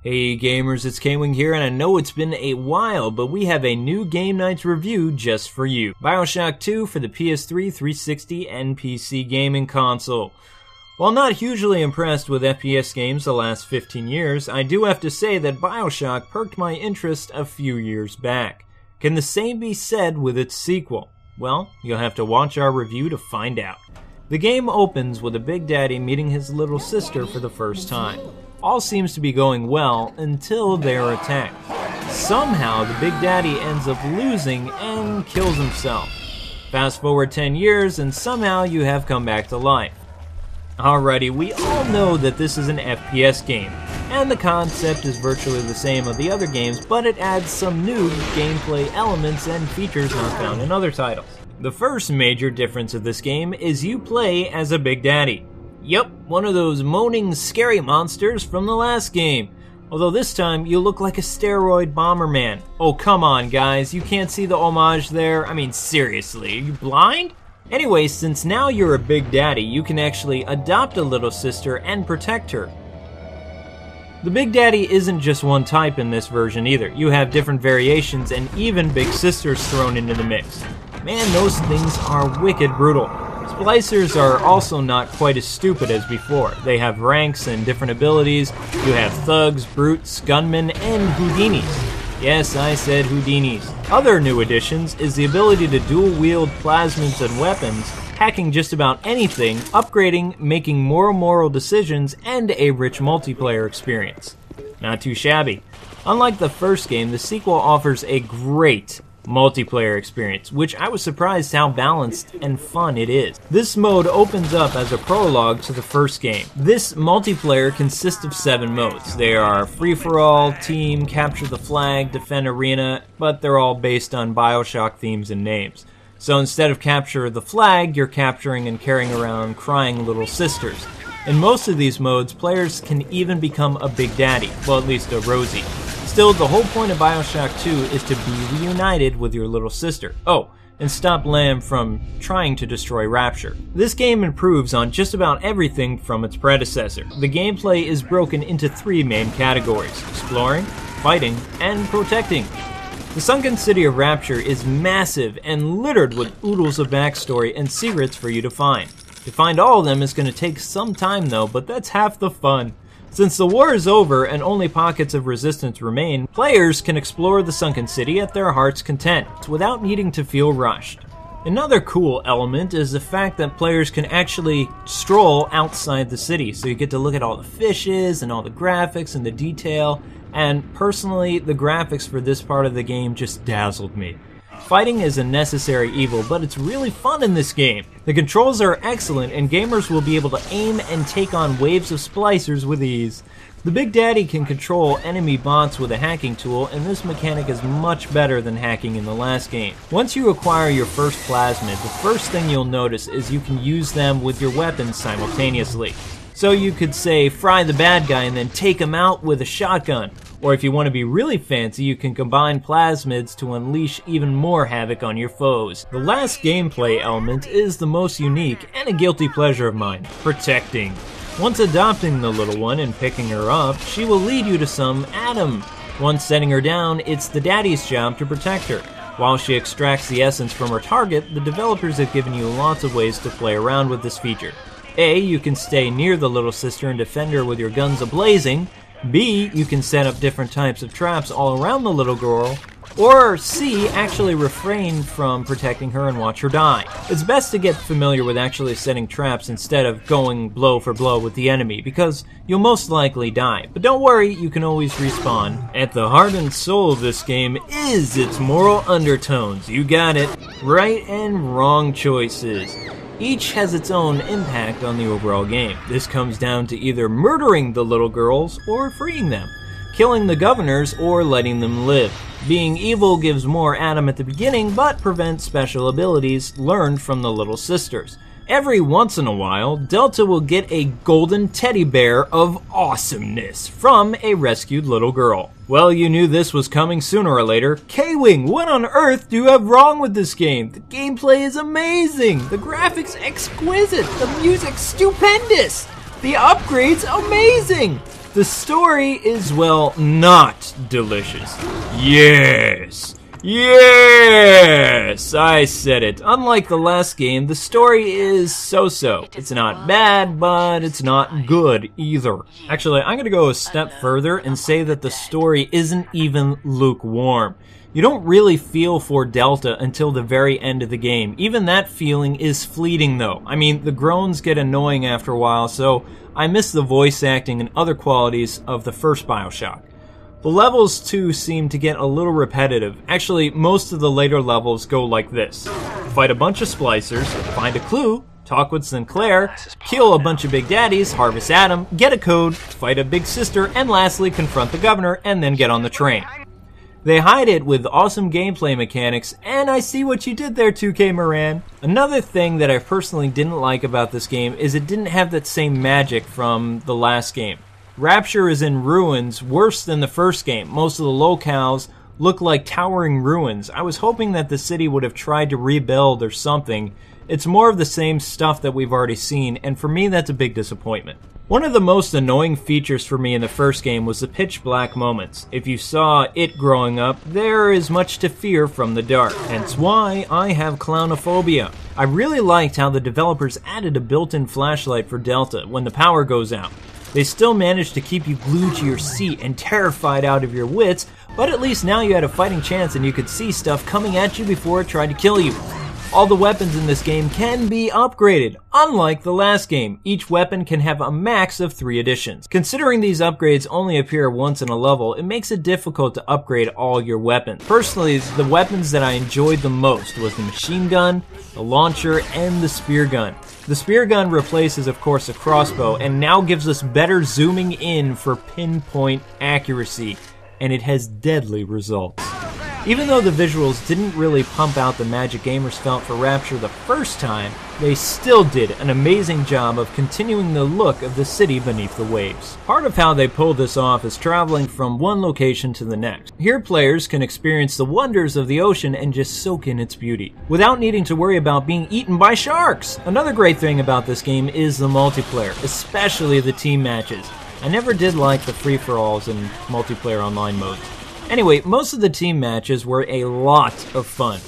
Hey gamers, it's Kwing here, and I know it's been a while, but we have a new Game Nights review just for you. BioShock 2 for the PS3, 360, and PC gaming console. While not hugely impressed with FPS games the last 15 years, I do have to say that BioShock perked my interest a few years back. Can the same be said with its sequel? Well, you'll have to watch our review to find out. The game opens with a Big Daddy meeting his little sister for the first time. All seems to be going well until they're attacked. Somehow, the Big Daddy ends up losing and kills himself. Fast forward 10 years and somehow you have come back to life. Alrighty, we all know that this is an FPS game, and the concept is virtually the same of the other games, but it adds some new gameplay elements and features not found in other titles. The first major difference of this game is you play as a Big Daddy. Yup, one of those moaning, scary monsters from the last game. Although this time, you look like a steroid Bomberman. Oh, come on, guys. You can't see the homage there? I mean, seriously, are you blind? Anyway, since now you're a Big Daddy, you can actually adopt a little sister and protect her. The Big Daddy isn't just one type in this version either. You have different variations and even big sisters thrown into the mix. Man, those things are wicked brutal. Splicers are also not quite as stupid as before. They have ranks and different abilities. You have thugs, brutes, gunmen, and Houdinis. Yes, I said Houdinis. Other new additions is the ability to dual-wield plasmids and weapons, hacking just about anything, upgrading, making more moral decisions, and a rich multiplayer experience. Not too shabby. Unlike the first game, the sequel offers a great multiplayer experience, which I was surprised how balanced and fun it is. This mode opens up as a prologue to the first game. This multiplayer consists of 7 modes. They are free-for-all, team, capture the flag, defend arena, but they're all based on BioShock themes and names. So instead of capture the flag, you're capturing and carrying around crying little sisters. In most of these modes, players can even become a Big Daddy, well, at least a Rosie. Still, the whole point of BioShock 2 is to be reunited with your little sister. Oh, and stop Lamb from trying to destroy Rapture. This game improves on just about everything from its predecessor. The gameplay is broken into 3 main categories: exploring, fighting, and protecting. The sunken city of Rapture is massive and littered with oodles of backstory and secrets for you to find. To find all of them is going to take some time though, but that's half the fun. Since the war is over and only pockets of resistance remain, players can explore the sunken city at their heart's content, without needing to feel rushed. Another cool element is the fact that players can actually stroll outside the city, so you get to look at all the fishes and all the graphics and the detail, and personally, the graphics for this part of the game just dazzled me. Fighting is a necessary evil, but it's really fun in this game. The controls are excellent, and gamers will be able to aim and take on waves of splicers with ease. The Big Daddy can control enemy bots with a hacking tool, and this mechanic is much better than hacking in the last game. Once you acquire your first plasmid, the first thing you'll notice is you can use them with your weapons simultaneously. So you could say, fry the bad guy and then take him out with a shotgun. Or if you want to be really fancy, you can combine plasmids to unleash even more havoc on your foes. The last gameplay element is the most unique and a guilty pleasure of mine: protecting. Once adopting the little one and picking her up, she will lead you to some Adam. Once setting her down, it's the daddy's job to protect her. While she extracts the essence from her target, the developers have given you lots of ways to play around with this feature. A, you can stay near the little sister and defend her with your guns a-blazing. B, you can set up different types of traps all around the little girl. Or C, actually refrain from protecting her and watch her die. It's best to get familiar with actually setting traps instead of going blow for blow with the enemy, because you'll most likely die. But don't worry, you can always respawn. At the heart and soul of this game is its moral undertones. You got it. Right and wrong choices. Each has its own impact on the overall game. This comes down to either murdering the little girls or freeing them, killing the governors or letting them live. Being evil gives more Adam at the beginning, but prevents special abilities learned from the little sisters. Every once in a while, Delta will get a golden teddy bear of awesomeness from a rescued little girl. Well, you knew this was coming sooner or later. Kwing, what on earth do you have wrong with this game? The gameplay is amazing, the graphics exquisite, the music stupendous, the upgrades amazing. The story is, well, not delicious. Yes! Yes! I said it. Unlike the last game, the story is so-so. It's not bad, but it's not good either. Actually, I'm gonna go a step further and say that the story isn't even lukewarm. You don't really feel for Delta until the very end of the game. Even that feeling is fleeting though. I mean, the groans get annoying after a while, so I miss the voice acting and other qualities of the first BioShock. The levels too seem to get a little repetitive. Actually, most of the later levels go like this. Fight a bunch of splicers, find a clue, talk with Sinclair, kill a bunch of big daddies, harvest Adam, get a code, fight a big sister, and lastly confront the governor and then get on the train. They hide it with awesome gameplay mechanics, and I see what you did there, 2K Moran. Another thing that I personally didn't like about this game is it didn't have that same magic from the last game. Rapture is in ruins, worse than the first game. Most of the locales look like towering ruins. I was hoping that the city would have tried to rebuild or something. It's more of the same stuff that we've already seen, and for me that's a big disappointment. One of the most annoying features for me in the first game was the pitch black moments. If you saw it growing up, there is much to fear from the dark, hence why I have clownophobia. I really liked how the developers added a built-in flashlight for Delta when the power goes out. They still managed to keep you glued to your seat and terrified out of your wits, but at least now you had a fighting chance and you could see stuff coming at you before it tried to kill you. All the weapons in this game can be upgraded. Unlike the last game, each weapon can have a max of 3 additions. Considering these upgrades only appear once in a level, it makes it difficult to upgrade all your weapons. Personally, the weapons that I enjoyed the most was the machine gun, the launcher, and the spear gun. The spear gun replaces, of course, a crossbow and now gives us better zooming in for pinpoint accuracy, and it has deadly results. Even though the visuals didn't really pump out the magic gamers felt for Rapture the first time, they still did an amazing job of continuing the look of the city beneath the waves. Part of how they pulled this off is traveling from one location to the next. Here players can experience the wonders of the ocean and just soak in its beauty, without needing to worry about being eaten by sharks! Another great thing about this game is the multiplayer, especially the team matches. I never did like the free-for-alls and multiplayer online modes. Anyway, most of the team matches were a lot of fun.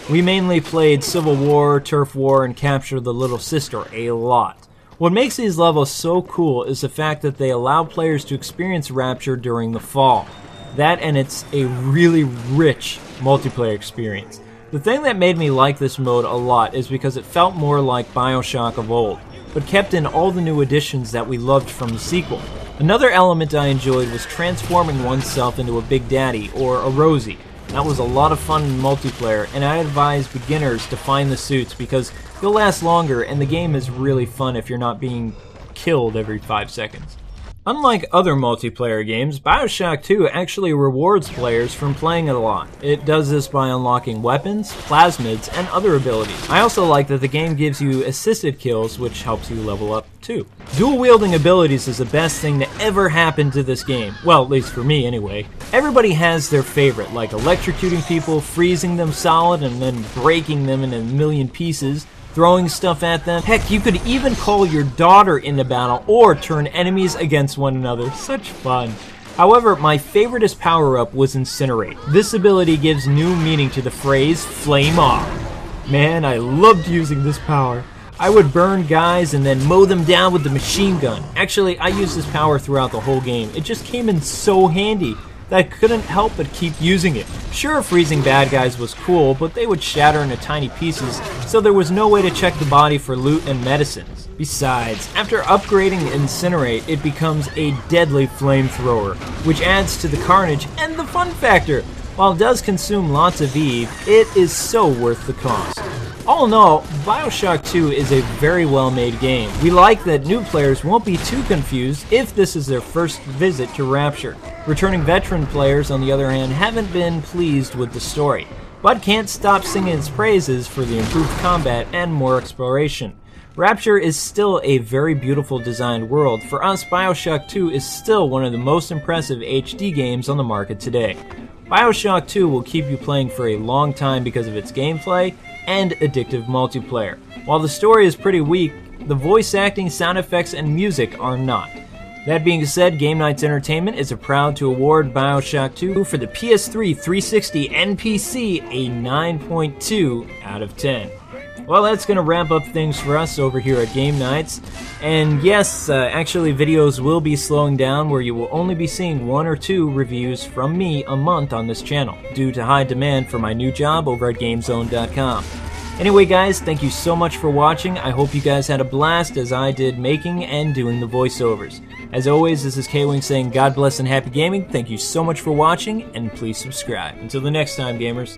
We mainly played Civil War, Turf War, and Capture the Little Sister a lot. What makes these levels so cool is the fact that they allow players to experience Rapture during the fall. That and it's a really rich multiplayer experience. The thing that made me like this mode a lot is because it felt more like BioShock of old, but kept in all the new additions that we loved from the sequel. Another element I enjoyed was transforming oneself into a Big Daddy or a Rosie. That was a lot of fun in multiplayer, and I advise beginners to find the suits because they'll last longer and the game is really fun if you're not being killed every 5 seconds. Unlike other multiplayer games, BioShock 2 actually rewards players from playing it a lot. It does this by unlocking weapons, plasmids, and other abilities. I also like that the game gives you assisted kills, which helps you level up too. Dual-wielding abilities is the best thing to ever happen to this game. Well, at least for me anyway. Everybody has their favorite, like electrocuting people, freezing them solid, and then breaking them into a million pieces, throwing stuff at them. Heck, you could even call your daughter into battle or turn enemies against one another. Such fun. However, my favoriteest power-up was Incinerate. This ability gives new meaning to the phrase, flame off. Man, I loved using this power. I would burn guys and then mow them down with the machine gun. Actually, I used this power throughout the whole game. It just came in so handy that I couldn't help but keep using it. Sure, freezing bad guys was cool, but they would shatter into tiny pieces, so there was no way to check the body for loot and medicines. Besides, after upgrading Incinerate, it becomes a deadly flamethrower, which adds to the carnage and the fun factor. While it does consume lots of Eve, it is so worth the cost. All in all, BioShock 2 is a very well-made game. We like that new players won't be too confused if this is their first visit to Rapture. Returning veteran players, on the other hand, haven't been pleased with the story. but can't stop singing its praises for the improved combat and more exploration. Rapture is still a very beautiful designed world. For us, BioShock 2 is still one of the most impressive HD games on the market today. BioShock 2 will keep you playing for a long time because of its gameplay and addictive multiplayer. While the story is pretty weak, the voice acting, sound effects, and music are not. That being said, Game Nights Entertainment is proud to award BioShock 2 for the PS3, 360, and PC a 9.2 out of 10. Well, that's going to wrap up things for us over here at Game Nights. And yes, actually videos will be slowing down where you will only be seeing 1 or 2 reviews from me a month on this channel, due to high demand for my new job over at GameZone.com. Anyway guys, thank you so much for watching. I hope you guys had a blast as I did making and doing the voiceovers. As always, this is Kwing saying God bless and happy gaming. Thank you so much for watching, and please subscribe. Until the next time, gamers.